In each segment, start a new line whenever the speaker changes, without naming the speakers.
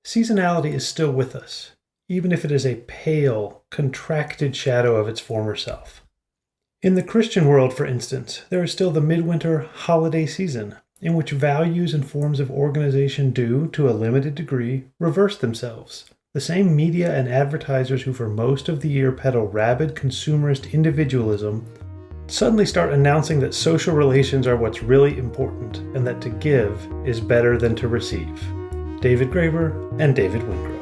seasonality is still with us, even if it is a pale, contracted shadow of its former self. In the Christian world, for instance, there is still the midwinter holiday season, in which values and forms of organization do, to a limited degree, reverse themselves. The same media and advertisers who for most of the year peddle rabid consumerist individualism suddenly start announcing that social relations are what's really important and that to give is better than to receive. David Graeber and David Wingro.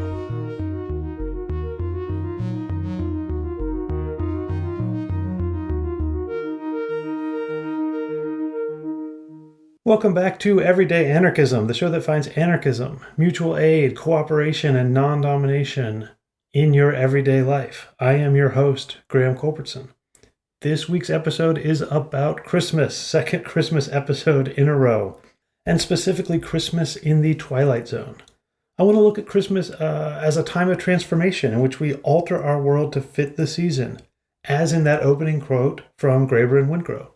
Welcome back to Everyday Anarchism, the show that finds anarchism, mutual aid, cooperation, and non-domination in your everyday life. I am your host, Graham Culbertson. This week's episode is about Christmas, second Christmas episode in a row, and specifically Christmas in the Twilight Zone. I want to look at Christmas as a time of transformation in which we alter our world to fit the season, as in that opening quote from Graeber and Wingro.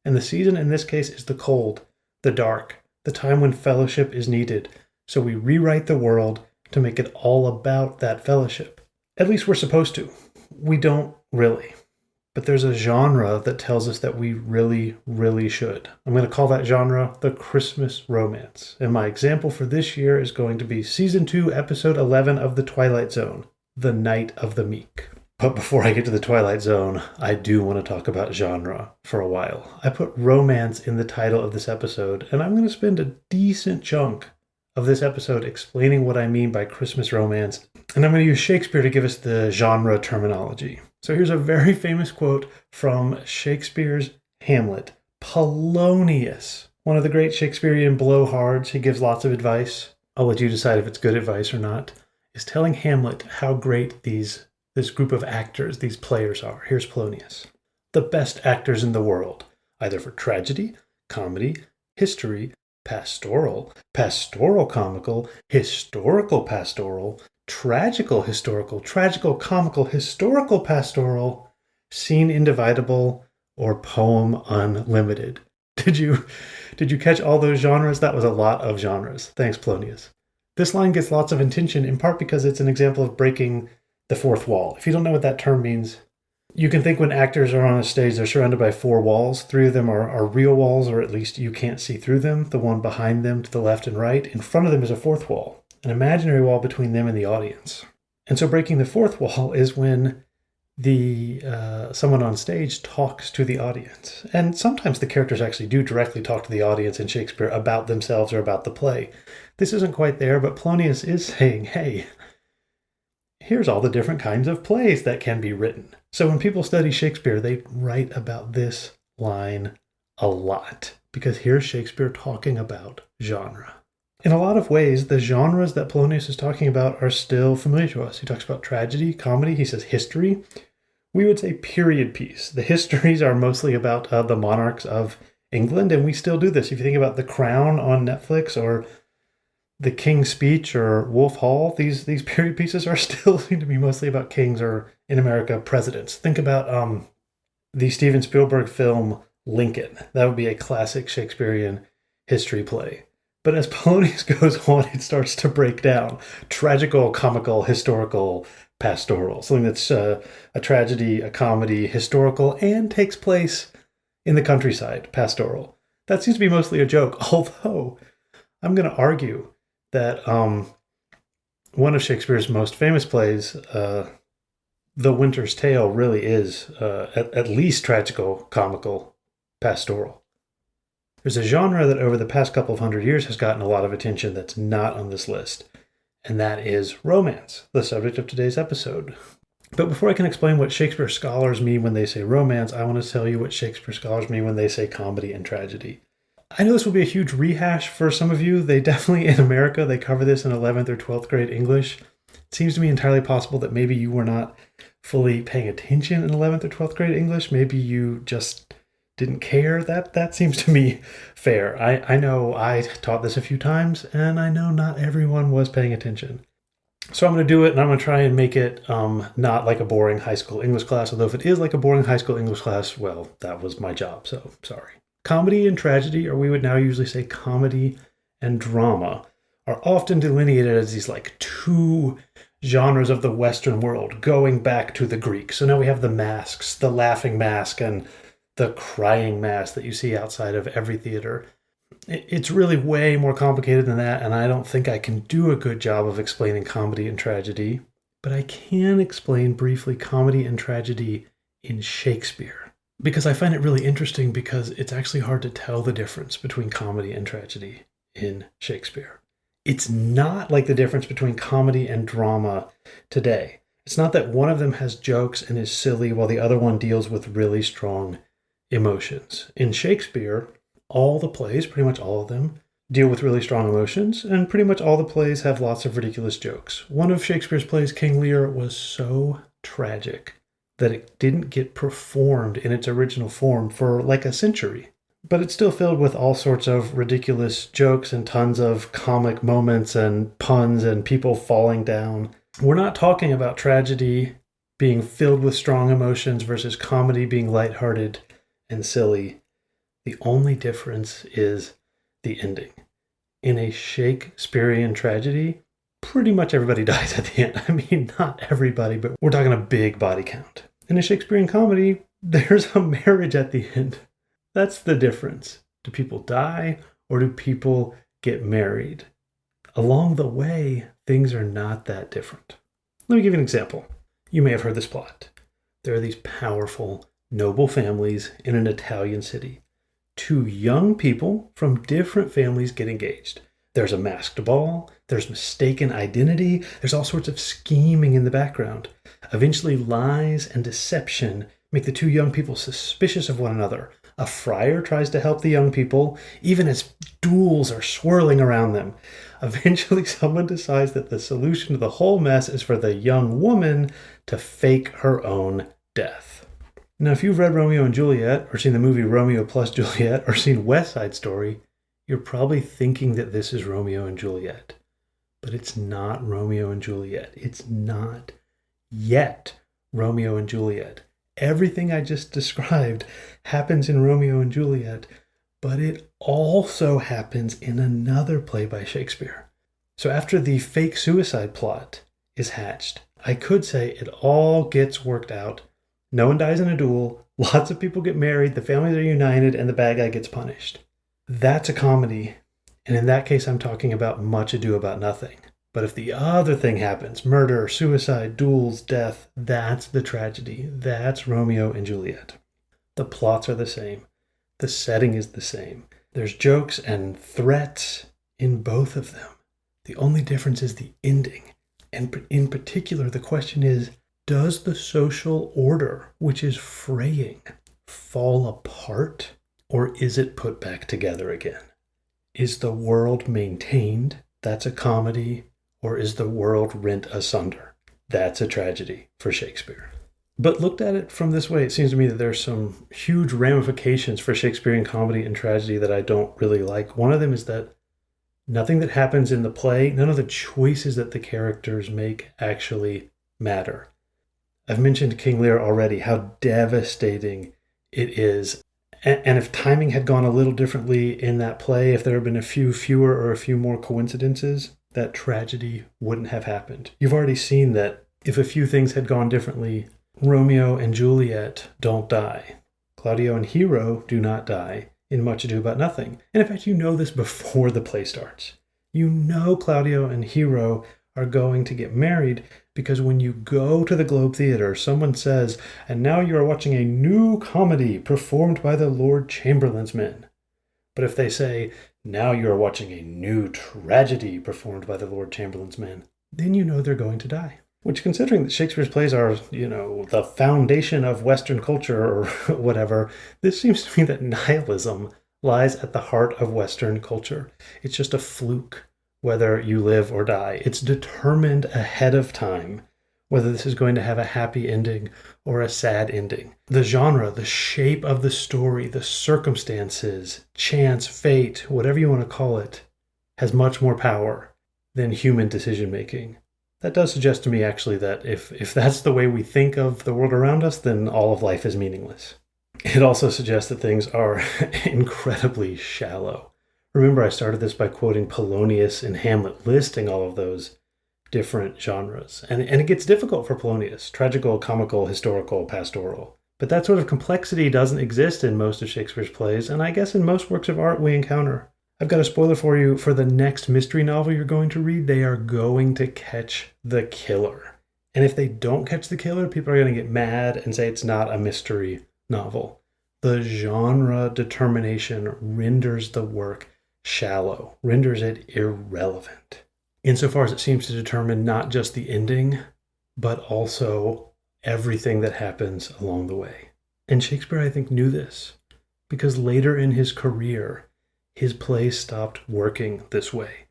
And the season in this case is the cold, the dark, the time when fellowship is needed. So we rewrite the world to make it all about that fellowship. At least we're supposed to. We don't really. But there's a genre that tells us that we really, really should. I'm going to call that genre the Christmas romance. And my example for this year is going to be Season 2, Episode 11 of The Twilight Zone, The Night of the Meek. But before I get to the Twilight Zone, I do want to talk about genre for a while. I put romance in the title of this episode, and I'm going to spend a decent chunk of this episode explaining what I mean by Christmas romance, and I'm going to use Shakespeare to give us the genre terminology. So here's a very famous quote from Shakespeare's Hamlet. Polonius, one of the great Shakespearean blowhards, he gives lots of advice. I'll let you decide if it's good advice or not, is telling Hamlet how great this group of actors, these players are. Here's Polonius. The best actors in the world, either for tragedy, comedy, history, pastoral comical, historical pastoral, tragical historical, tragical comical, historical pastoral, scene individable, or poem unlimited. Did you catch all those genres? That was a lot of genres. Thanks, Polonius. This line gets lots of attention in part because it's an example of breaking the fourth wall. If you don't know what that term means, you can think when actors are on a stage, they're surrounded by four walls. Three of them are real walls, or at least you can't see through them. The one behind them to the left and right. In front of them is a fourth wall, an imaginary wall between them and the audience. And so breaking the fourth wall is when someone on stage talks to the audience. And sometimes the characters actually do directly talk to the audience in Shakespeare about themselves or about the play. This isn't quite there, but Polonius is saying, hey, here's all the different kinds of plays that can be written. So when people study Shakespeare, they write about this line a lot, because here's Shakespeare talking about genre. In a lot of ways, the genres that Polonius is talking about are still familiar to us. He talks about tragedy, comedy, he says history. We would say period piece. The histories are mostly about the monarchs of England, and we still do this. If you think about The Crown on Netflix or The King's Speech or Wolf Hall, these period pieces are still seem to be mostly about kings, or in America, presidents. Think about the Steven Spielberg film Lincoln. That would be a classic Shakespearean history play. But as Polonius goes on, it starts to break down. Tragical, comical, historical, pastoral. Something that's a tragedy, a comedy, historical, and takes place in the countryside, pastoral. That seems to be mostly a joke, although I'm going to argue that one of Shakespeare's most famous plays, The Winter's Tale, really is at least tragical, comical, pastoral. There's a genre that over the past couple of hundred years has gotten a lot of attention that's not on this list, and that is romance, the subject of today's episode. But before I can explain what Shakespeare scholars mean when they say romance, I want to tell you what Shakespeare scholars mean when they say comedy and tragedy. I know this will be a huge rehash for some of you. They definitely, in America, they cover this in 11th or 12th grade English. It seems to me entirely possible that maybe you were not fully paying attention in 11th or 12th grade English. Maybe you just didn't care. That seems to me fair. I know I taught this a few times, and I know not everyone was paying attention. So I'm going to do it, and I'm going to try and make it not like a boring high school English class, although if it is like a boring high school English class, well, that was my job, so sorry. Comedy and tragedy, or we would now usually say comedy and drama, are often delineated as these like two genres of the Western world going back to the Greek. So now we have the masks, the laughing mask and the crying mask that you see outside of every theater. It's really way more complicated than that, and I don't think I can do a good job of explaining comedy and tragedy, but I can explain briefly comedy and tragedy in Shakespeare. Because I find it really interesting because it's actually hard to tell the difference between comedy and tragedy in Shakespeare. It's not like the difference between comedy and drama today. It's not that one of them has jokes and is silly while the other one deals with really strong emotions. In Shakespeare, all the plays, pretty much all of them, deal with really strong emotions, and pretty much all the plays have lots of ridiculous jokes. One of Shakespeare's plays, King Lear, was so tragic that it didn't get performed in its original form for like a century. But it's still filled with all sorts of ridiculous jokes and tons of comic moments and puns and people falling down. We're not talking about tragedy being filled with strong emotions versus comedy being lighthearted and silly. The only difference is the ending. In a Shakespearean tragedy, pretty much everybody dies at the end. I mean, not everybody, but we're talking a big body count. In a Shakespearean comedy, there's a marriage at the end. That's the difference. Do people die or do people get married? Along the way, things are not that different. Let me give you an example. You may have heard this plot. There are these powerful, noble families in an Italian city. Two young people from different families get engaged. There's a masked ball, there's mistaken identity, there's all sorts of scheming in the background. Eventually, lies and deception make the two young people suspicious of one another. A friar tries to help the young people, even as duels are swirling around them. Eventually, someone decides that the solution to the whole mess is for the young woman to fake her own death. Now, if you've read Romeo and Juliet, or seen the movie Romeo plus Juliet, or seen West Side Story, you're probably thinking that this is Romeo and Juliet. But it's not Romeo and Juliet. It's not yet Romeo and Juliet. Everything I just described happens in Romeo and Juliet, but it also happens in another play by Shakespeare. So after the fake suicide plot is hatched, I could say it all gets worked out. No one dies in a duel, lots of people get married, the families are united, and the bad guy gets punished. That's a comedy, and in that case I'm talking about Much Ado About Nothing. But if the other thing happens, murder, suicide, duels, death, that's the tragedy. That's Romeo and Juliet. The plots are the same. The setting is the same. There's jokes and threats in both of them. The only difference is the ending. And in particular, the question is, does the social order, which is fraying, fall apart, or is it put back together again? Is the world maintained? That's a comedy. Or is the world rent asunder? That's a tragedy for Shakespeare. But looked at it from this way, it seems to me that there's some huge ramifications for Shakespearean comedy and tragedy that I don't really like. One of them is that nothing that happens in the play, none of the choices that the characters make actually matter. I've mentioned King Lear already, how devastating it is. And if timing had gone a little differently in that play, if there had been a few fewer or a few more coincidences, that tragedy wouldn't have happened. You've already seen that if a few things had gone differently, Romeo and Juliet don't die. Claudio and Hero do not die in Much Ado About Nothing. And in fact, you know this before the play starts. You know Claudio and Hero are going to get married because when you go to the Globe Theatre, someone says, and now you are watching a new comedy performed by the Lord Chamberlain's men. But if they say, now you are watching a new tragedy performed by the Lord Chamberlain's men, then you know they're going to die. Which, considering that Shakespeare's plays are, the foundation of Western culture or whatever, this seems to me that nihilism lies at the heart of Western culture. It's just a fluke whether you live or die. It's determined ahead of time whether this is going to have a happy ending or a sad ending. The genre, the shape of the story, the circumstances, chance, fate, whatever you want to call it, has much more power than human decision-making. That does suggest to me, actually, that if that's the way we think of the world around us, then all of life is meaningless. It also suggests that things are incredibly shallow. Remember, I started this by quoting Polonius in Hamlet, listing all of those different genres. And it gets difficult for Polonius: tragical, comical, historical, pastoral. But that sort of complexity doesn't exist in most of Shakespeare's plays, and I guess in most works of art we encounter. I've got a spoiler for you. For the next mystery novel you're going to read, they are going to catch the killer. And if they don't catch the killer, people are going to get mad and say it's not a mystery novel. The genre determination renders the work shallow, renders it irrelevant, insofar as it seems to determine not just the ending, but also everything that happens along the way. And Shakespeare, I think, knew this, because later in his career, his plays stopped working this way.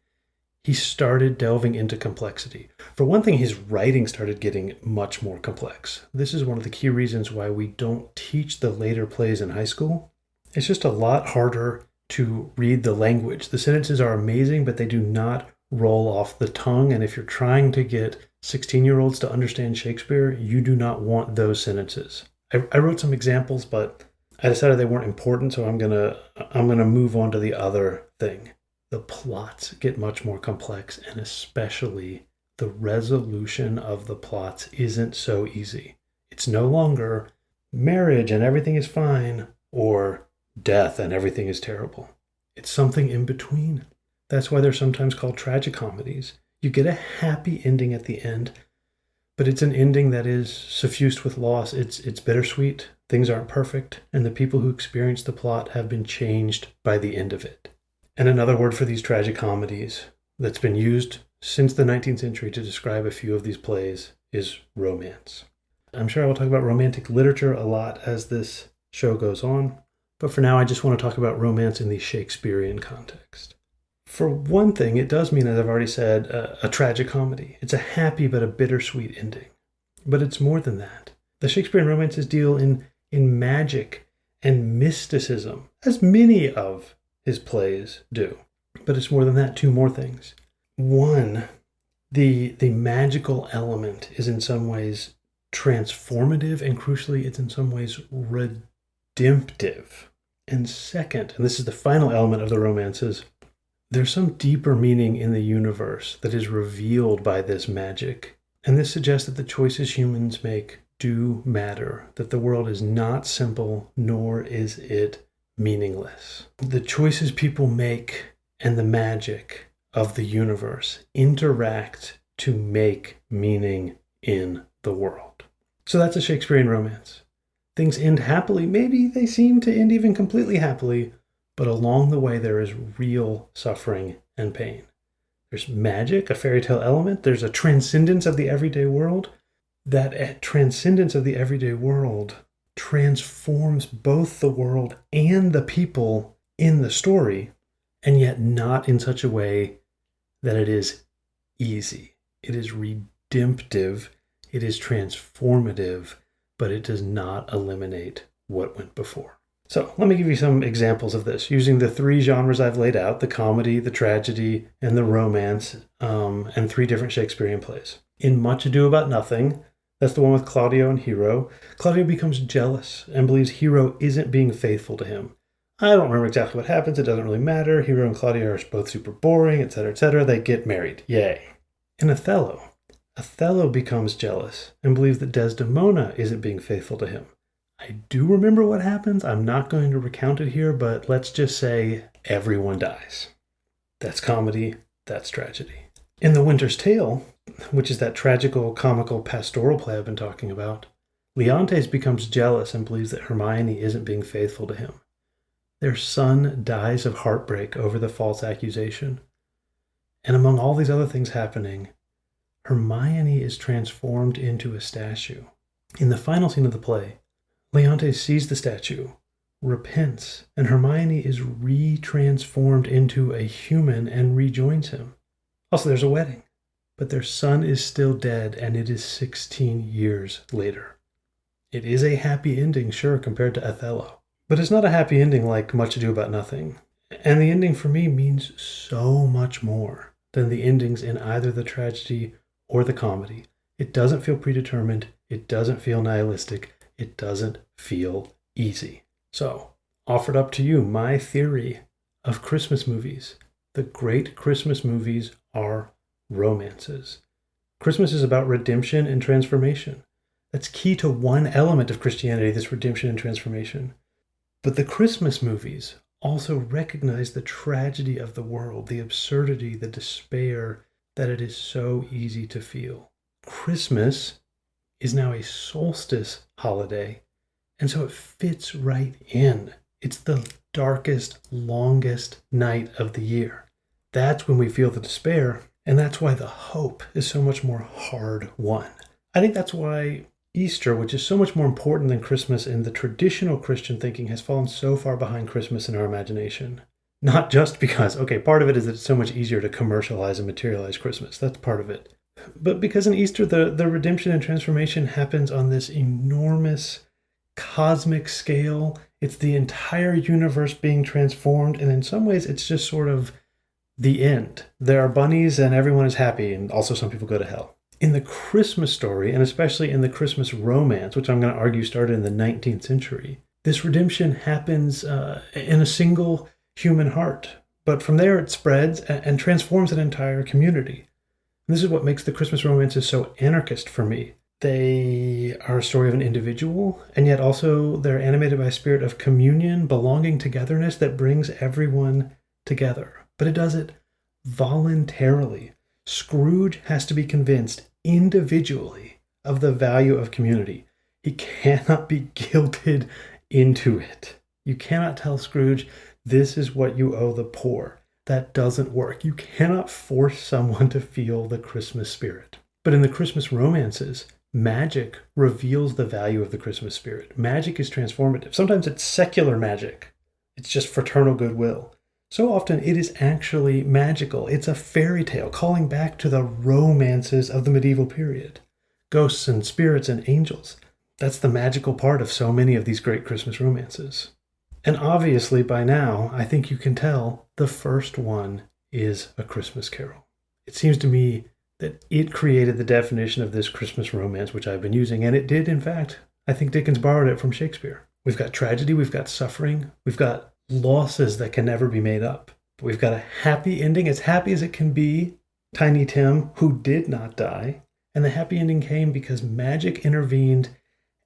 He started delving into complexity. For one thing, his writing started getting much more complex. This is one of the key reasons why we don't teach the later plays in high school. It's just a lot harder to read the language. The sentences are amazing, but they do not roll off the tongue. And if you're trying to get 16-year-olds to understand Shakespeare, you do not want those sentences. I wrote some examples, but I decided they weren't important, so I'm gonna move on to the other thing. The plots get much more complex, and especially the resolution of the plots isn't so easy. It's no longer marriage and everything is fine, or death and everything is terrible. It's something in between. That's why they're sometimes called tragicomedies. You get a happy ending at the end, but it's an ending that is suffused with loss. It's bittersweet. Things aren't perfect, and the people who experience the plot have been changed by the end of it. And another word for these tragicomedies that's been used since the 19th century to describe a few of these plays is romance. I'm sure I will talk about romantic literature a lot as this show goes on, but for now I just want to talk about romance in the Shakespearean context. For one thing, it does mean, as I've already said, a tragicomedy. It's a happy but a bittersweet ending. But it's more than that. The Shakespearean romances deal in magic and mysticism, as many of his plays do. But it's more than that, two more things. One, the magical element is in some ways transformative, and crucially, it's in some ways redemptive. And second, and this is the final element of the romances, there's some deeper meaning in the universe that is revealed by this magic. And this suggests that the choices humans make do matter, that the world is not simple, nor is it meaningless. The choices people make and the magic of the universe interact to make meaning in the world. So that's a Shakespearean romance. Things end happily. Maybe they seem to end even completely happily, but along the way there is real suffering and pain. There's magic, a fairy tale element. There's a transcendence of the everyday world. That transcendence of the everyday world transforms both the world and the people in the story, and yet not in such a way that it is easy. It is redemptive, it is transformative, but it does not eliminate what went before. So let me give you some examples of this, using the three genres I've laid out: the comedy, the tragedy, and the romance, and three different Shakespearean plays. In Much Ado About Nothing, that's the one with Claudio and Hero, Claudio becomes jealous and believes Hero isn't being faithful to him. I don't remember exactly what happens. It doesn't really matter. Hero and Claudio are both super boring, etc., etc. They get married. Yay. In Othello, Othello becomes jealous and believes that Desdemona isn't being faithful to him. I do remember what happens. I'm not going to recount it here, but let's just say everyone dies. That's comedy. That's tragedy. In The Winter's Tale, which is that tragical, comical, pastoral play I've been talking about, Leontes becomes jealous and believes that Hermione isn't being faithful to him. Their son dies of heartbreak over the false accusation. And among all these other things happening, Hermione is transformed into a statue. In the final scene of the play, Leontes sees the statue, repents, and Hermione is re-transformed into a human and rejoins him. Also, there's a wedding, but their son is still dead, and it is 16 years later. It is a happy ending, sure, compared to Othello, but it's not a happy ending like Much Ado About Nothing. And the ending for me means so much more than the endings in either the tragedy or the comedy. It doesn't feel predetermined. It doesn't feel nihilistic. It doesn't feel easy. So, offered up to you my theory of Christmas movies. The great Christmas movies are romances. Christmas is about redemption and transformation. That's key to one element of Christianity, this redemption and transformation. But the Christmas movies also recognize the tragedy of the world, the absurdity, the despair that it is so easy to feel. Christmas is now a solstice holiday, and so it fits right in. It's the darkest, longest night of the year. That's when we feel the despair, and that's why the hope is so much more hard-won. I think that's why Easter, which is so much more important than Christmas in the traditional Christian thinking, has fallen so far behind Christmas in our imagination. Not just because, part of it is that it's so much easier to commercialize and materialize Christmas. That's part of it. But because in Easter, the redemption and transformation happens on this enormous cosmic scale. It's the entire universe being transformed, and in some ways, it's just sort of the end. There are bunnies and everyone is happy, and also some people go to hell. In the Christmas story, and especially in the Christmas romance, which I'm going to argue started in the 19th century, this redemption happens in a single human heart. But from there it spreads and transforms an entire community. And this is what makes the Christmas romances so anarchist for me. They are a story of an individual, and yet also they're animated by a spirit of communion, belonging, togetherness that brings everyone together. But it does it voluntarily. Scrooge has to be convinced individually of the value of community. He cannot be guilted into it. You cannot tell Scrooge, this is what you owe the poor. That doesn't work. You cannot force someone to feel the Christmas spirit. But in the Christmas romances, magic reveals the value of the Christmas spirit. Magic is transformative. Sometimes it's secular magic. It's just fraternal goodwill. So often it is actually magical. It's a fairy tale calling back to the romances of the medieval period. Ghosts and spirits and angels. That's the magical part of so many of these great Christmas romances. And obviously by now, I think you can tell the first one is A Christmas Carol. It seems to me that it created the definition of this Christmas romance which I've been using, and it did, in fact. I think Dickens borrowed it from Shakespeare. We've got tragedy, we've got suffering, we've got losses that can never be made up. But we've got a happy ending, as happy as it can be. Tiny Tim, who did not die. And the happy ending came because magic intervened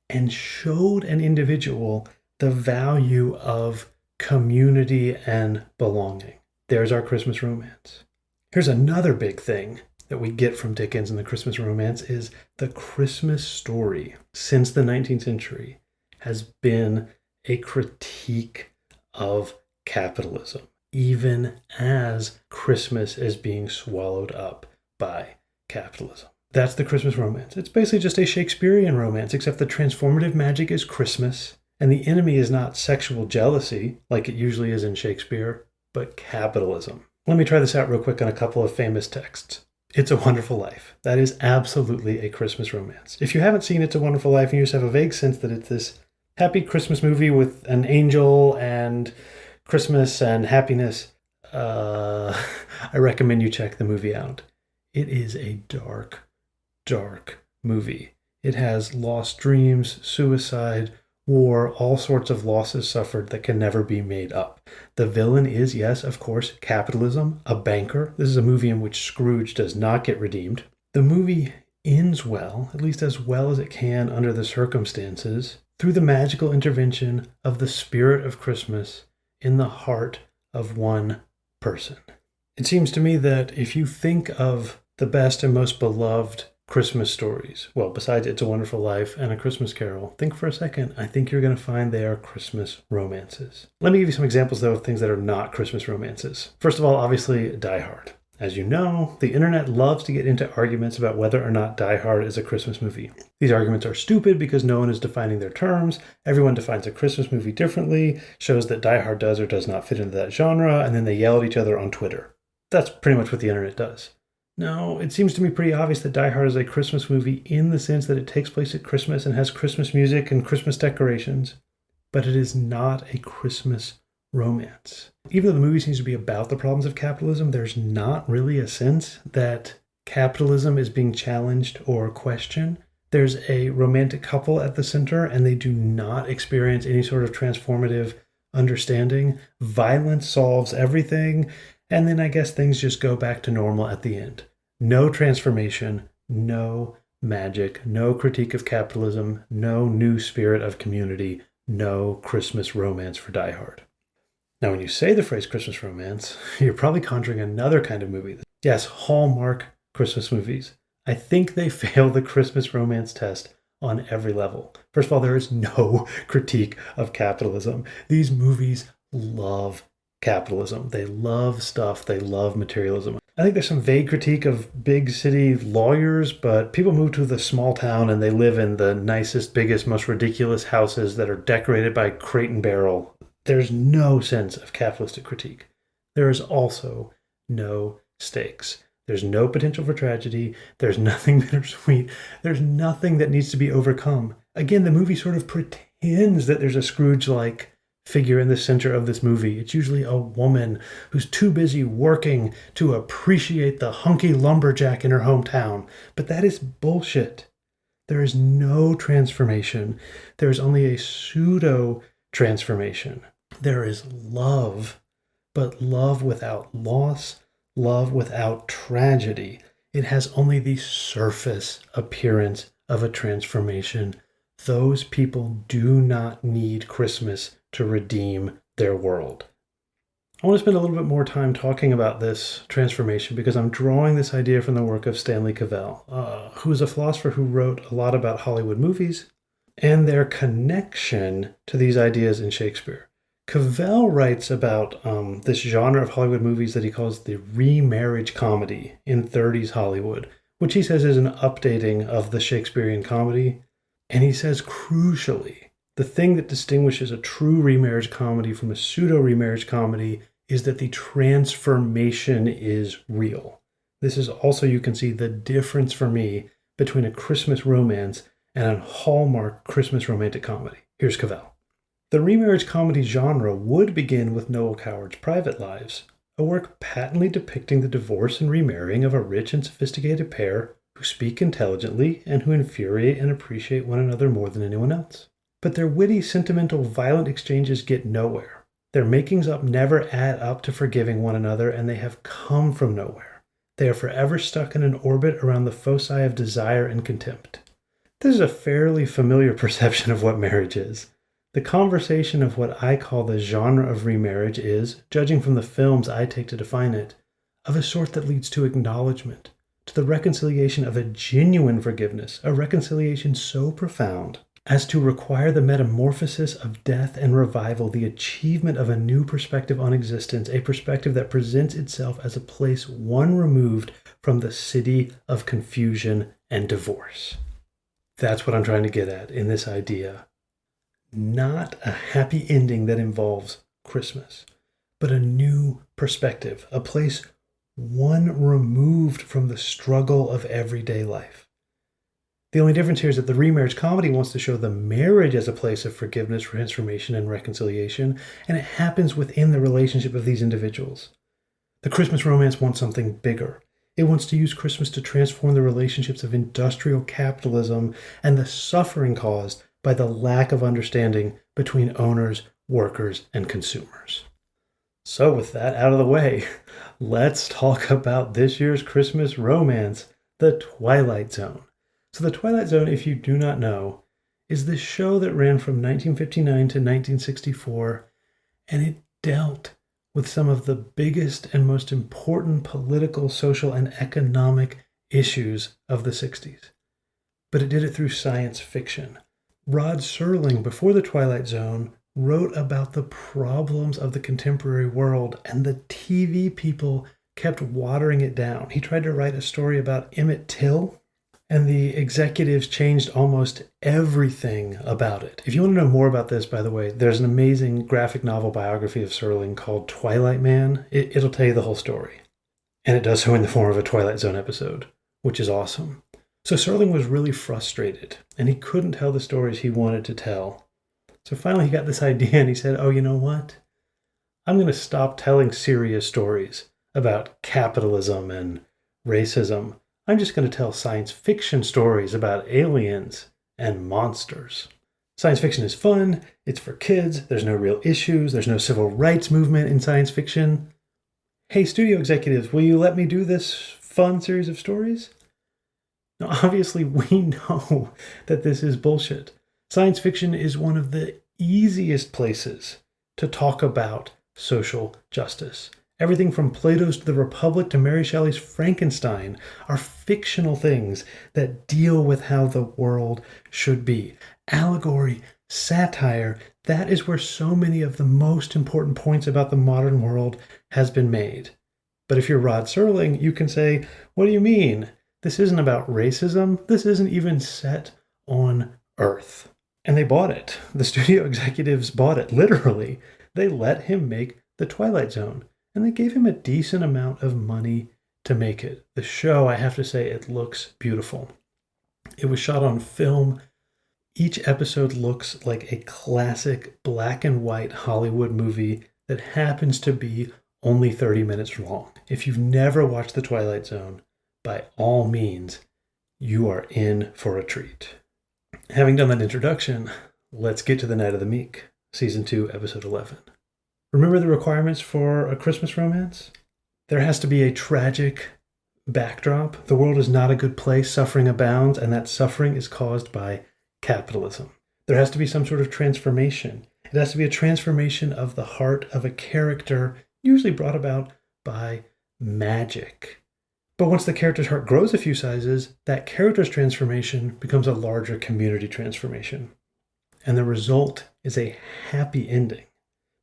and showed an individual the value of community and belonging. There's our Christmas romance. Here's another big thing that we get from Dickens in the Christmas romance is the Christmas story since the 19th century has been a critique of capitalism, even as Christmas is being swallowed up by capitalism. That's the Christmas romance. It's basically just a Shakespearean romance, except the transformative magic is Christmas, and the enemy is not sexual jealousy, like it usually is in Shakespeare, but capitalism. Let me try this out real quick on a couple of famous texts. It's a Wonderful Life. That is absolutely a Christmas romance. If you haven't seen It's a Wonderful Life and you just have a vague sense that it's this happy Christmas movie with an angel and Christmas and happiness, I recommend you check the movie out. It is a dark, dark movie. It has lost dreams, suicide, war, all sorts of losses suffered that can never be made up. The villain is, yes, of course, capitalism, a banker. This is a movie in which Scrooge does not get redeemed. The movie ends well, at least as well as it can under the circumstances, through the magical intervention of the spirit of Christmas in the heart of one person. It seems to me that if you think of the best and most beloved Christmas stories, well, besides It's a Wonderful Life and A Christmas Carol, think for a second. I think you're going to find they are Christmas romances. Let me give you some examples, though, of things that are not Christmas romances. First of all, obviously, Die Hard. As you know, the internet loves to get into arguments about whether or not Die Hard is a Christmas movie. These arguments are stupid because no one is defining their terms. Everyone defines a Christmas movie differently, shows that Die Hard does or does not fit into that genre, and then they yell at each other on Twitter. That's pretty much what the internet does. No, it seems to me pretty obvious that Die Hard is a Christmas movie in the sense that it takes place at Christmas and has Christmas music and Christmas decorations, but it is not a Christmas romance. Even though the movie seems to be about the problems of capitalism, there's not really a sense that capitalism is being challenged or questioned. There's a romantic couple at the center, and they do not experience any sort of transformative understanding. Violence solves everything. And then I guess things just go back to normal at the end. No transformation, no magic, no critique of capitalism, no new spirit of community, no Christmas romance for Die Hard. Now, when you say the phrase Christmas romance, you're probably conjuring another kind of movie. Yes, Hallmark Christmas movies. I think they fail the Christmas romance test on every level. First of all, there is no critique of capitalism. These movies love capitalism. They love stuff. They love materialism. I think there's some vague critique of big city lawyers, but people move to the small town and they live in the nicest, biggest, most ridiculous houses that are decorated by crate and barrel. There's no sense of capitalistic critique. There is also no stakes. There's no potential for tragedy. There's nothing bittersweet. There's nothing that needs to be overcome. Again, the movie sort of pretends that there's a Scrooge-like figure in the center of this movie. It's usually a woman who's too busy working to appreciate the hunky lumberjack in her hometown. But that is bullshit. There is no transformation. There is only a pseudo transformation. There is love, but love without loss, love without tragedy. It has only the surface appearance of a transformation. Those people do not need Christmas to redeem their world. I want to spend a little bit more time talking about this transformation because I'm drawing this idea from the work of Stanley Cavell, who is a philosopher who wrote a lot about Hollywood movies and their connection to these ideas in Shakespeare. Cavell writes about this genre of Hollywood movies that he calls the remarriage comedy in 30s Hollywood, which he says is an updating of the Shakespearean comedy. And he says, crucially, the thing that distinguishes a true remarriage comedy from a pseudo-remarriage comedy is that the transformation is real. This is also, you can see, the difference for me between a Christmas romance and a Hallmark Christmas romantic comedy. Here's Cavell. The remarriage comedy genre would begin with Noel Coward's Private Lives, a work patently depicting the divorce and remarrying of a rich and sophisticated pair who speak intelligently and who infuriate and appreciate one another more than anyone else. But their witty, sentimental, violent exchanges get nowhere. Their makings up never add up to forgiving one another, and they have come from nowhere. They are forever stuck in an orbit around the foci of desire and contempt. This is a fairly familiar perception of what marriage is. The conversation of what I call the genre of remarriage is, judging from the films I take to define it, of a sort that leads to acknowledgement, to the reconciliation of a genuine forgiveness, a reconciliation so profound as to require the metamorphosis of death and revival, the achievement of a new perspective on existence, a perspective that presents itself as a place one removed from the city of confusion and divorce. That's what I'm trying to get at in this idea. Not a happy ending that involves Christmas, but a new perspective, a place one removed from the struggle of everyday life. The only difference here is that the remarriage comedy wants to show the marriage as a place of forgiveness, transformation, and reconciliation, and it happens within the relationship of these individuals. The Christmas romance wants something bigger. It wants to use Christmas to transform the relationships of industrial capitalism and the suffering caused by the lack of understanding between owners, workers, and consumers. So with that out of the way, let's talk about this year's Christmas romance, The Twilight Zone. So The Twilight Zone, if you do not know, is this show that ran from 1959 to 1964, and it dealt with some of the biggest and most important political, social, and economic issues of the 60s. But it did it through science fiction. Rod Serling, before The Twilight Zone, wrote about the problems of the contemporary world, and the TV people kept watering it down. He tried to write a story about Emmett Till, and the executives changed almost everything about it. If you want to know more about this, by the way, there's an amazing graphic novel biography of Serling called Twilight Man. It'll tell you the whole story. And it does so in the form of a Twilight Zone episode, which is awesome. So Serling was really frustrated, and he couldn't tell the stories he wanted to tell. So finally he got this idea, and he said, oh, you know what? I'm going to stop telling serious stories about capitalism and racism. I'm just going to tell science fiction stories about aliens and monsters. Science fiction is fun, it's for kids, there's no real issues, there's no civil rights movement in science fiction. Hey, studio executives, will you let me do this fun series of stories? Now, obviously, we know that this is bullshit. Science fiction is one of the easiest places to talk about social justice. Everything from Plato's The Republic to Mary Shelley's Frankenstein are fictional things that deal with how the world should be. Allegory, satire, that is where so many of the most important points about the modern world has been made. But if you're Rod Serling, you can say, what do you mean? This isn't about racism. This isn't even set on Earth. And they bought it. The studio executives bought it, literally. They let him make The Twilight Zone, and they gave him a decent amount of money to make it. The show, I have to say, it looks beautiful. It was shot on film. Each episode looks like a classic black and white Hollywood movie that happens to be only 30 minutes long. If you've never watched The Twilight Zone, by all means, you are in for a treat. Having done that introduction, let's get to The Night of the Meek, Season 2, Episode 11. Remember the requirements for a Christmas romance? There has to be a tragic backdrop. The world is not a good place. Suffering abounds, and that suffering is caused by capitalism. There has to be some sort of transformation. It has to be a transformation of the heart of a character, usually brought about by magic. But once the character's heart grows a few sizes, that character's transformation becomes a larger community transformation. And the result is a happy ending.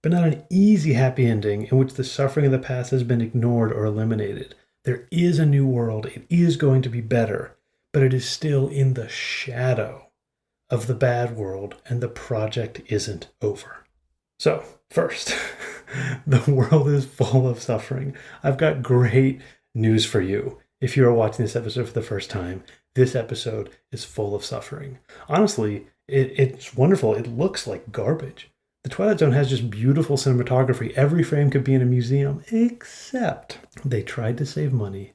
But not an easy happy ending in which the suffering of the past has been ignored or eliminated. There is a new world. It is going to be better, but it is still in the shadow of the bad world, and the project isn't over. So, first, the world is full of suffering. I've got great news for you. If you are watching this episode for the first time, this episode is full of suffering. Honestly, it's wonderful. It looks like garbage. The Twilight Zone has just beautiful cinematography. Every frame could be in a museum, except they tried to save money,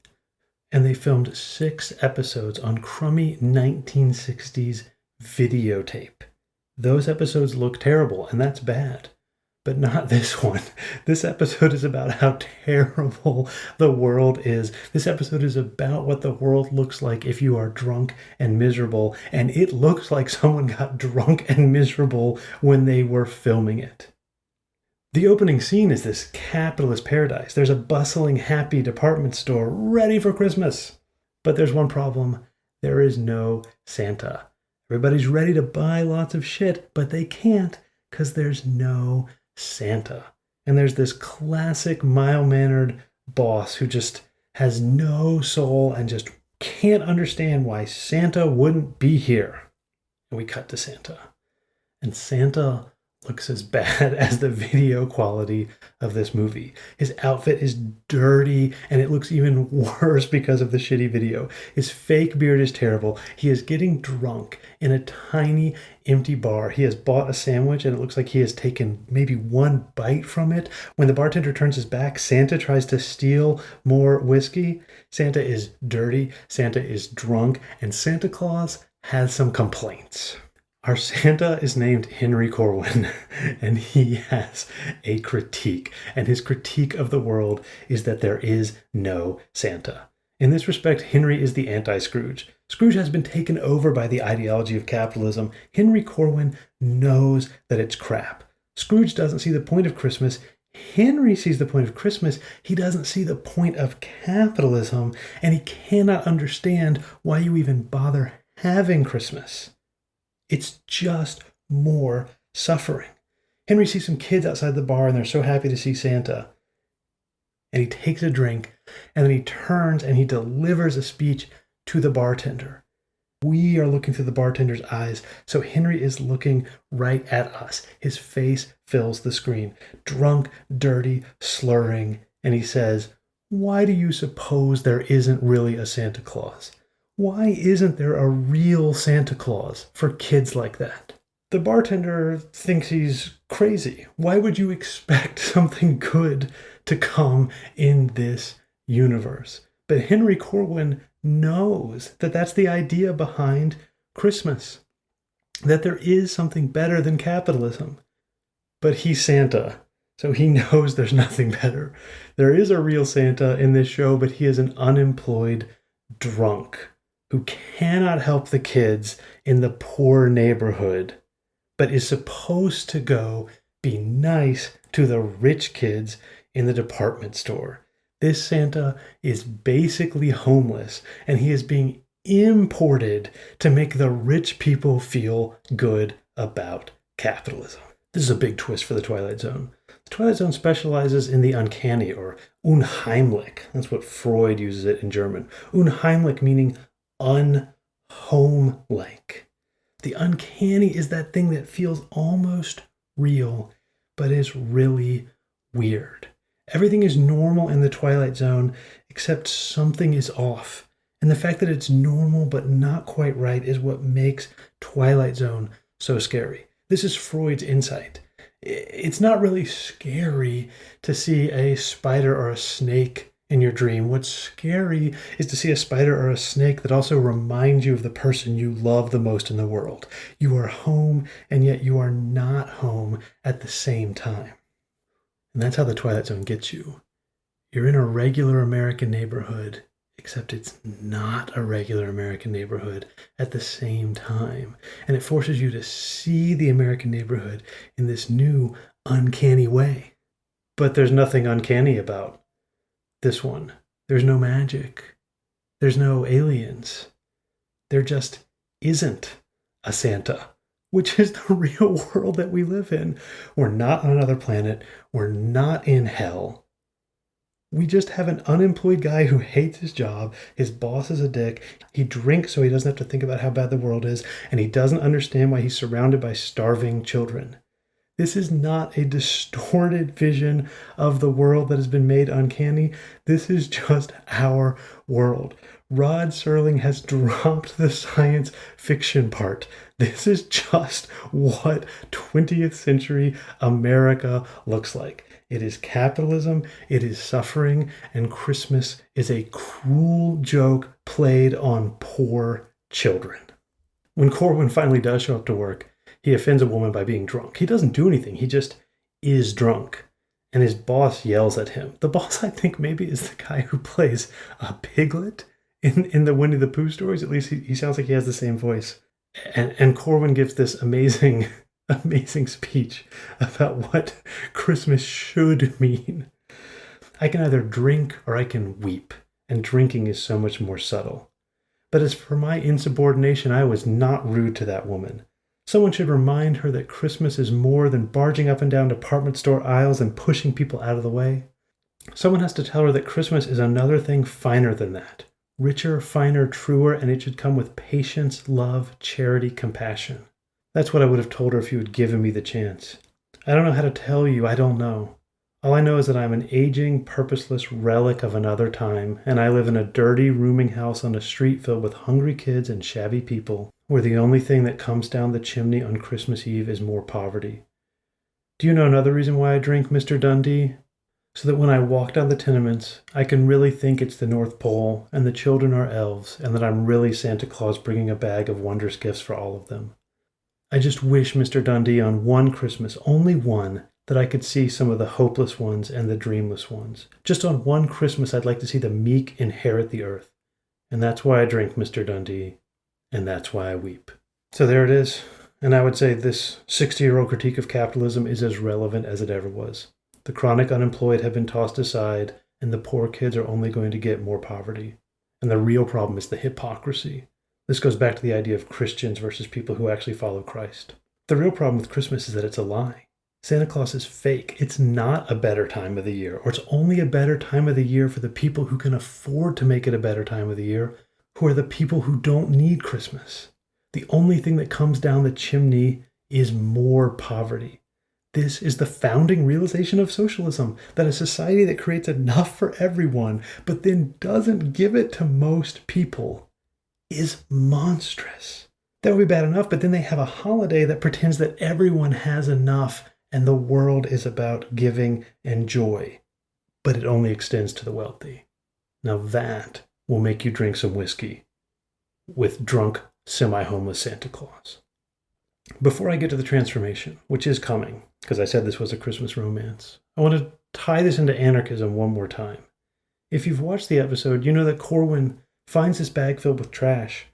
and they filmed 6 episodes on crummy 1960s videotape. Those episodes look terrible, and that's bad. But not this one. This episode is about how terrible the world is. This episode is about what the world looks like if you are drunk and miserable. And it looks like someone got drunk and miserable when they were filming it. The opening scene is this capitalist paradise. There's a bustling, happy department store ready for Christmas. But there's one problem. There is no Santa. Everybody's ready to buy lots of shit, but they can't because there's no Santa. And there's this classic mild-mannered boss who just has no soul and just can't understand why Santa wouldn't be here. And we cut to Santa. And Santa looks as bad as the video quality of this movie. His outfit is dirty, and it looks even worse because of the shitty video. His fake beard is terrible. He is getting drunk in a tiny, empty bar. He has bought a sandwich, and it looks like he has taken maybe one bite from it. When the bartender turns his back, Santa tries to steal more whiskey. Santa is dirty, Santa is drunk, and Santa Claus has some complaints. Our Santa is named Henry Corwin, and he has a critique. And his critique of the world is that there is no Santa. In this respect, Henry is the anti-Scrooge. Scrooge has been taken over by the ideology of capitalism. Henry Corwin knows that it's crap. Scrooge doesn't see the point of Christmas. Henry sees the point of Christmas. He doesn't see the point of capitalism, and he cannot understand why you even bother having Christmas. It's just more suffering. Henry sees some kids outside the bar, and they're so happy to see Santa. And he takes a drink, and then he turns and he delivers a speech to the bartender. We are looking through the bartender's eyes, so Henry is looking right at us. His face fills the screen, drunk, dirty, slurring, and he says, "Why do you suppose there isn't really a Santa Claus? Why isn't there a real Santa Claus for kids like that?" The bartender thinks he's crazy. Why would you expect something good to come in this universe? But Henry Corwin knows that that's the idea behind Christmas. that there is something better than capitalism. But he's Santa, so he knows there's nothing better. There is a real Santa in this show, but he is an unemployed drunk who cannot help the kids in the poor neighborhood, but is supposed to go be nice to the rich kids in the department store. This Santa is basically homeless, and he is being imported to make the rich people feel good about capitalism. This is a big twist for the Twilight Zone. The Twilight Zone specializes in the uncanny, or unheimlich. That's what Freud uses it in German. Unheimlich meaning unhome-like. The uncanny is that thing that feels almost real, but is really weird. Everything is normal in the Twilight Zone, except something is off. And the fact that it's normal but not quite right is what makes Twilight Zone so scary. This is Freud's insight. It's not really scary to see a spider or a snake in your dream. What's scary is to see a spider or a snake that also reminds you of the person you love the most in the world. You are home, and yet you are not home at the same time. And that's how the Twilight Zone gets you. You're in a regular American neighborhood, except it's not a regular American neighborhood at the same time. And it forces you to see the American neighborhood in this new, uncanny way. But there's nothing uncanny about this one. There's no magic. There's no aliens. There just isn't a Santa, which is the real world that we live in. We're not on another planet. We're not in hell. We just have an unemployed guy who hates his job. His boss is a dick. He drinks so he doesn't have to think about how bad the world is, and he doesn't understand why he's surrounded by starving children. This is not a distorted vision of the world that has been made uncanny. This is just our world. Rod Serling has dropped the science fiction part. This is just what 20th century America looks like. It is capitalism, it is suffering, and Christmas is a cruel joke played on poor children. When Corwin finally does show up to work, he offends a woman by being drunk. He doesn't do anything, he just is drunk. And his boss yells at him. The boss, I think, maybe is the guy who plays a Piglet in the Winnie the Pooh stories. At least he sounds like he has the same voice. And Corwin gives this amazing speech about what Christmas should mean. I can either drink or I can weep, and drinking is so much more subtle. But as for my insubordination, I was not rude to that woman. Someone should remind her that Christmas is more than barging up and down department store aisles and pushing people out of the way. Someone has to tell her that Christmas is another thing finer than that. Richer, finer, truer, and it should come with patience, love, charity, compassion. That's what I would have told her if you had given me the chance. I don't know how to tell you, I don't know. All I know is that I'm an aging, purposeless relic of another time, and I live in a dirty, rooming house on a street filled with hungry kids and shabby people, where the only thing that comes down the chimney on Christmas Eve is more poverty. Do you know another reason why I drink, Mr. Dundee? So that when I walk down the tenements, I can really think it's the North Pole, and the children are elves, and that I'm really Santa Claus bringing a bag of wondrous gifts for all of them. I just wish, Mr. Dundee, on one Christmas, only one, that I could see some of the hopeless ones and the dreamless ones. Just on one Christmas, I'd like to see the meek inherit the earth. And that's why I drink, Mr. Dundee, and that's why I weep. So there it is. And I would say this 60-year-old critique of capitalism is as relevant as it ever was. The chronic unemployed have been tossed aside, and the poor kids are only going to get more poverty. And the real problem is the hypocrisy. This goes back to the idea of Christians versus people who actually follow Christ. The real problem with Christmas is that it's a lie. Santa Claus is fake. It's not a better time of the year, or it's only a better time of the year for the people who can afford to make it a better time of the year, who are the people who don't need Christmas. The only thing that comes down the chimney is more poverty. This is the founding realization of socialism, that a society that creates enough for everyone, but then doesn't give it to most people, is monstrous. That would be bad enough, but then they have a holiday that pretends that everyone has enough and the world is about giving and joy, but it only extends to the wealthy. Now that will make you drink some whiskey with drunk, semi-homeless Santa Claus. Before I get to the transformation, which is coming, because I said this was a Christmas romance, I want to tie this into anarchism one more time. If you've watched the episode, you know that Corwin finds this bag filled with trash,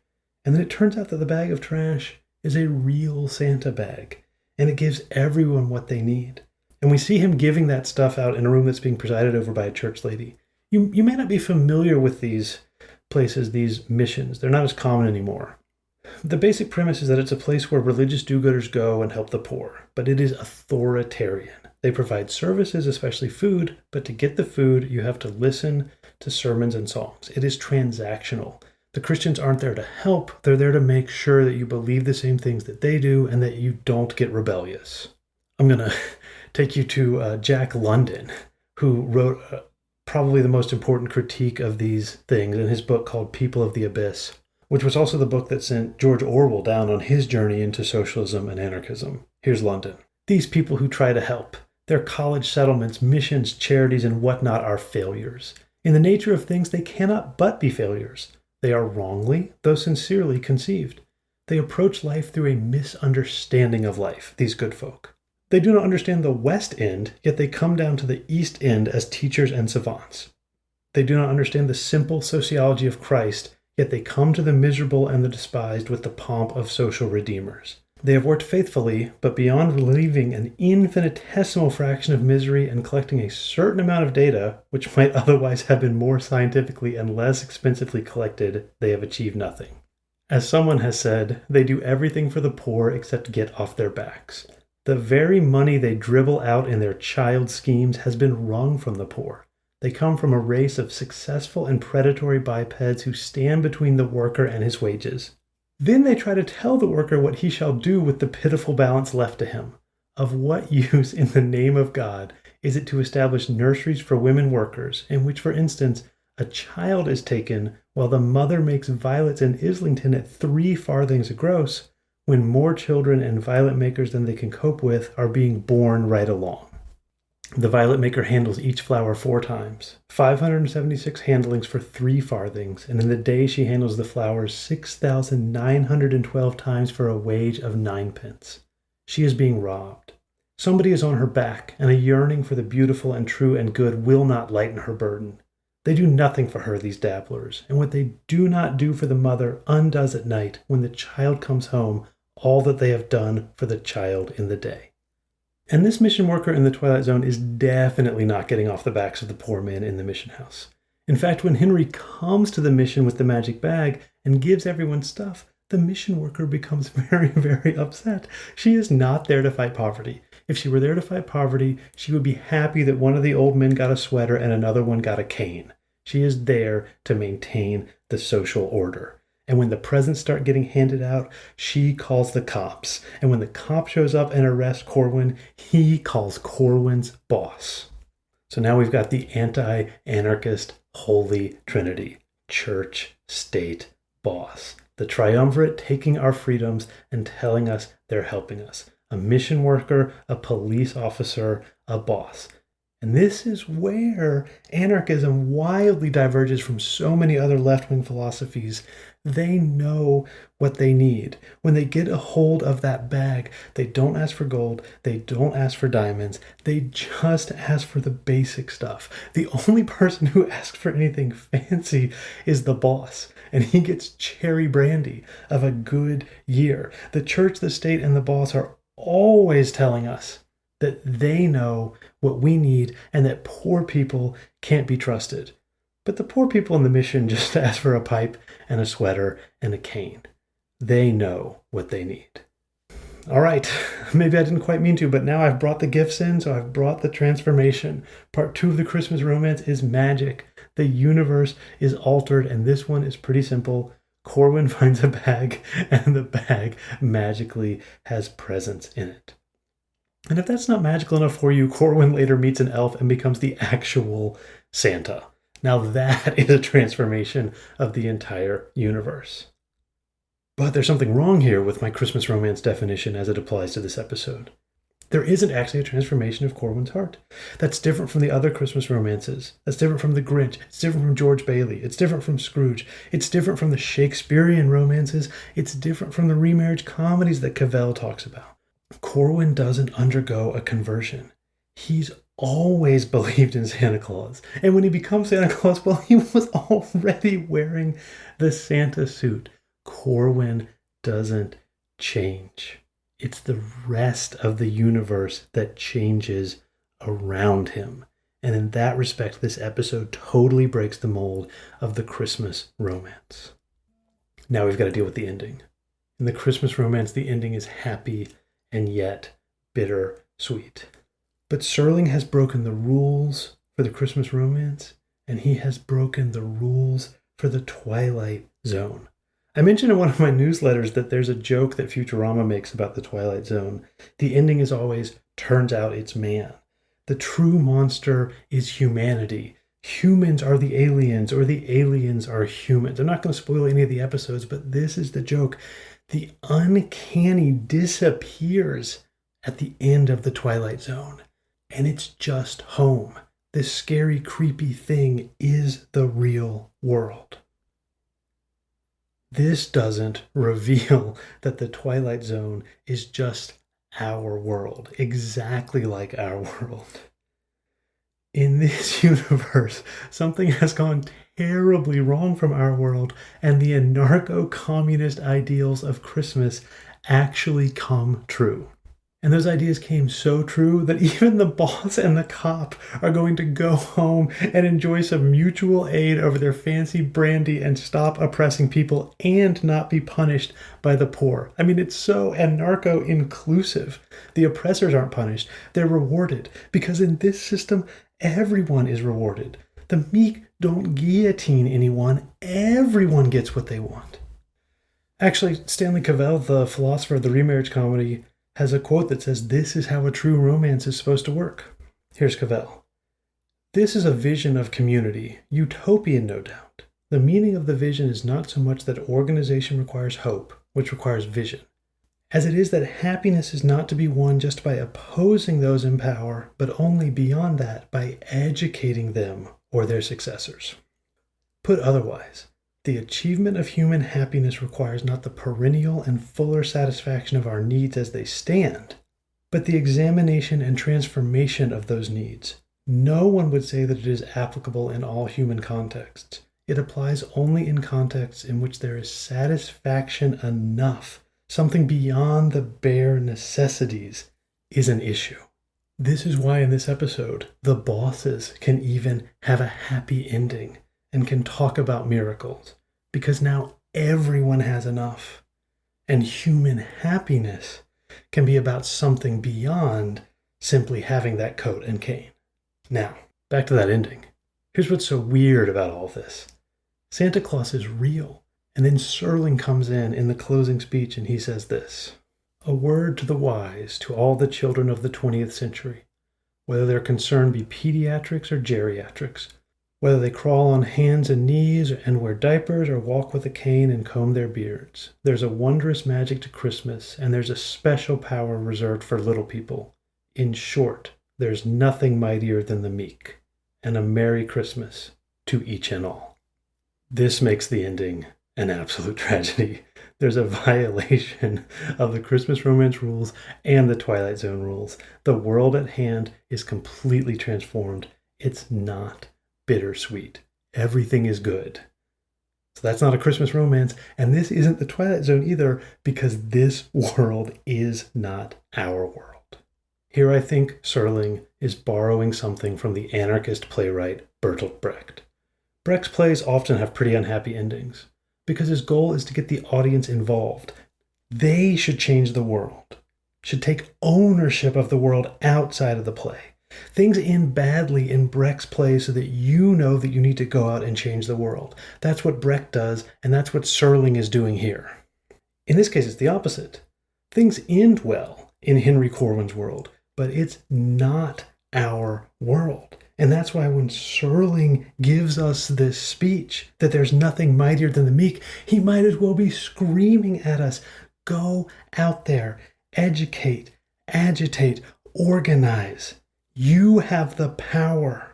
and then it turns out that the bag of trash is a real Santa bag, and it gives everyone what they need. And we see him giving that stuff out in a room that's being presided over by a church lady. You may not be familiar with these places, these missions. They're not as common anymore. The basic premise is that it's a place where religious do-gooders go and help the poor, but it is authoritarian. They provide services, especially food, but to get the food, you have to listen to sermons and songs. It is transactional. The Christians aren't there to help. They're there to make sure that you believe the same things that they do and that you don't get rebellious. I'm going to take you to Jack London, who wrote probably the most important critique of these things in his book called People of the Abyss, which was also the book that sent George Orwell down on his journey into socialism and anarchism. Here's London. These people who try to help, their college settlements, missions, charities, and whatnot are failures. In the nature of things, they cannot but be failures. They are wrongly, though sincerely, conceived. They approach life through a misunderstanding of life, these good folk. They do not understand the West End, yet they come down to the East End as teachers and savants. They do not understand the simple sociology of Christ, yet they come to the miserable and the despised with the pomp of social redeemers. They have worked faithfully, but beyond relieving an infinitesimal fraction of misery and collecting a certain amount of data, which might otherwise have been more scientifically and less expensively collected, they have achieved nothing. As someone has said, they do everything for the poor except get off their backs. The very money they dribble out in their child schemes has been wrung from the poor. They come from a race of successful and predatory bipeds who stand between the worker and his wages. Then they try to tell the worker what he shall do with the pitiful balance left to him. Of what use in the name of God is it to establish nurseries for women workers, in which, for instance, a child is taken while the mother makes violets in Islington at 3 farthings a gross, when more children and violet makers than they can cope with are being born right along. The violet maker handles each flower 4 times, 576 handlings for 3 farthings, and in the day she handles the flowers 6,912 times for a wage of 9 pence. She is being robbed. Somebody is on her back, and a yearning for the beautiful and true and good will not lighten her burden. They do nothing for her, these dabblers, and what they do not do for the mother undoes at night, when the child comes home, all that they have done for the child in the day. And this mission worker in the Twilight Zone is definitely not getting off the backs of the poor man in the mission house. In fact, when Henry comes to the mission with the magic bag and gives everyone stuff, the mission worker becomes very, very upset. She is not there to fight poverty. If she were there to fight poverty, she would be happy that one of the old men got a sweater and another one got a cane. She is there to maintain the social order. And when the presents start getting handed out, she calls the cops. And when the cop shows up and arrests Corwin, he calls Corwin's boss. So now we've got the anti-anarchist holy trinity: church, state, boss. The triumvirate taking our freedoms and telling us they're helping us. A mission worker, a police officer, a boss. And this is where anarchism wildly diverges from so many other left-wing philosophies. They know what they need. When they get a hold of that bag, they don't ask for gold, they don't ask for diamonds, they just ask for the basic stuff. The only person who asks for anything fancy is the boss, and he gets cherry brandy of a good year. The church, the state, and the boss are always telling us that they know what we need and that poor people can't be trusted. But the poor people in the mission just ask for a pipe and a sweater and a cane. They know what they need. All right, maybe I didn't quite mean to, but now I've brought the gifts in, so I've brought the transformation. Part 2 of the Christmas romance is magic. The universe is altered, and this one is pretty simple. Corwin finds a bag, and the bag magically has presents in it. And if that's not magical enough for you, Corwin later meets an elf and becomes the actual Santa. Now that is a transformation of the entire universe. But there's something wrong here with my Christmas romance definition as it applies to this episode. There isn't actually a transformation of Corwin's heart. That's different from the other Christmas romances. That's different from The Grinch. It's different from George Bailey. It's different from Scrooge. It's different from the Shakespearean romances. It's different from the remarriage comedies that Cavell talks about. Corwin doesn't undergo a conversion. He's always believed in Santa Claus. And when he becomes Santa Claus, well, he was already wearing the Santa suit. Corwin doesn't change. It's the rest of the universe that changes around him. And in that respect, this episode totally breaks the mold of the Christmas romance. Now we've got to deal with the ending. In the Christmas romance, the ending is happy and yet bitter-sweet. But Serling has broken the rules for the Christmas romance, and he has broken the rules for the Twilight Zone. I mentioned in one of my newsletters that there's a joke that Futurama makes about the Twilight Zone. The ending is always, turns out it's man. The true monster is humanity. Humans are the aliens, or the aliens are humans. I'm not going to spoil any of the episodes, but this is the joke. The uncanny disappears at the end of the Twilight Zone, and it's just home. This scary, creepy thing is the real world. This doesn't reveal that the Twilight Zone is just our world, exactly like our world. In this universe, something has gone terribly wrong from our world, and the anarcho-communist ideals of Christmas actually come true. And those ideas came so true that even the boss and the cop are going to go home and enjoy some mutual aid over their fancy brandy and stop oppressing people and not be punished by the poor. I mean, it's so anarcho-inclusive. The oppressors aren't punished. They're rewarded because in this system, everyone is rewarded. The meek don't guillotine anyone. Everyone gets what they want. Actually, Stanley Cavell, the philosopher of the remarriage comedy, has a quote that says, "This is how a true romance is supposed to work." Here's Cavell. "This is a vision of community, utopian no doubt. The meaning of the vision is not so much that organization requires hope, which requires vision, as it is that happiness is not to be won just by opposing those in power, but only beyond that by educating them or their successors. Put otherwise, the achievement of human happiness requires not the perennial and fuller satisfaction of our needs as they stand, but the examination and transformation of those needs. No one would say that it is applicable in all human contexts. It applies only in contexts in which there is satisfaction enough, something beyond the bare necessities is an issue." This is why in this episode, the bosses can even have a happy ending and can talk about miracles, because now everyone has enough. And human happiness can be about something beyond simply having that coat and cane. Now, back to that ending. Here's what's so weird about all this. Santa Claus is real. And then Serling comes in the closing speech, and he says this: "A word to the wise, to all the children of the 20th century, whether their concern be pediatrics or geriatrics, whether they crawl on hands and knees and wear diapers or walk with a cane and comb their beards. There's a wondrous magic to Christmas, and there's a special power reserved for little people. In short, there's nothing mightier than the meek. And a Merry Christmas to each and all." This makes the ending an absolute tragedy. There's a violation of the Christmas romance rules and the Twilight Zone rules. The world at hand is completely transformed. It's not bittersweet. Everything is good. So that's not a Christmas romance, and this isn't the Twilight Zone either, because this world is not our world. Here I think Serling is borrowing something from the anarchist playwright Bertolt Brecht. Brecht's plays often have pretty unhappy endings, because his goal is to get the audience involved. They should change the world, should take ownership of the world outside of the play. Things end badly in Brecht's plays so that you know that you need to go out and change the world. That's what Brecht does, and that's what Serling is doing here. In this case, it's the opposite. Things end well in Henry Corwin's world, but it's not our world. And that's why when Serling gives us this speech that there's nothing mightier than the meek, he might as well be screaming at us, go out there, educate, agitate, Organize. You have the power.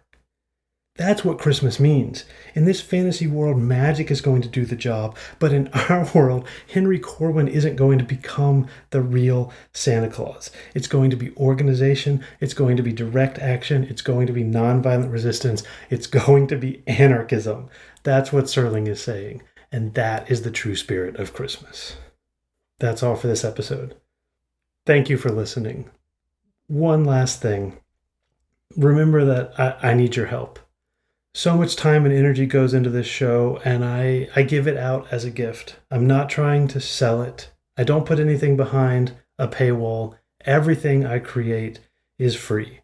That's what Christmas means. In this fantasy world, magic is going to do the job. But in our world, Henry Corwin isn't going to become the real Santa Claus. It's going to be organization. It's going to be direct action. It's going to be nonviolent resistance. It's going to be anarchism. That's what Serling is saying. And that is the true spirit of Christmas. That's all for this episode. Thank you for listening. One last thing. Remember that I need your help. So much time and energy goes into this show, and I give it out as a gift. I'm not trying to sell it. I don't put anything behind a paywall. Everything I create is free.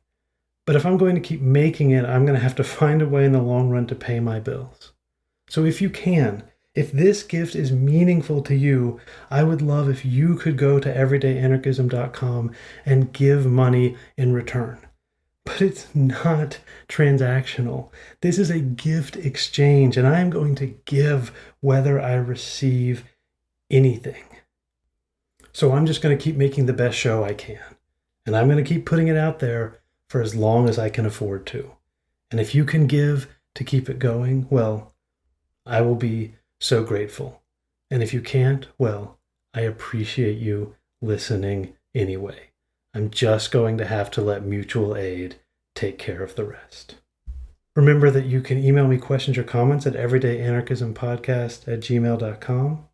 But if I'm going to keep making it, I'm going to have to find a way in the long run to pay my bills. So if you can, if this gift is meaningful to you, I would love if you could go to everydayanarchism.com and give money in return. But it's not transactional. This is a gift exchange, and I am going to give whether I receive anything. So I'm just going to keep making the best show I can. And I'm going to keep putting it out there for as long as I can afford to. And if you can give to keep it going, well, I will be so grateful. And if you can't, well, I appreciate you listening anyway. I'm just going to have to let mutual aid take care of the rest. Remember that you can email me questions or comments at everydayanarchismpodcast@gmail.com.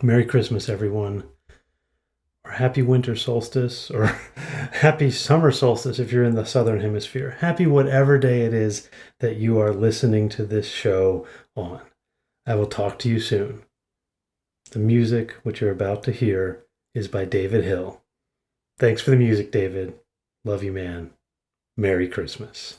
Merry Christmas, everyone. Or happy winter solstice, or happy summer solstice if you're in the southern hemisphere. Happy whatever day it is that you are listening to this show on. I will talk to you soon. The music which you're about to hear is by David Hill. Thanks for the music, David. Love you, man. Merry Christmas.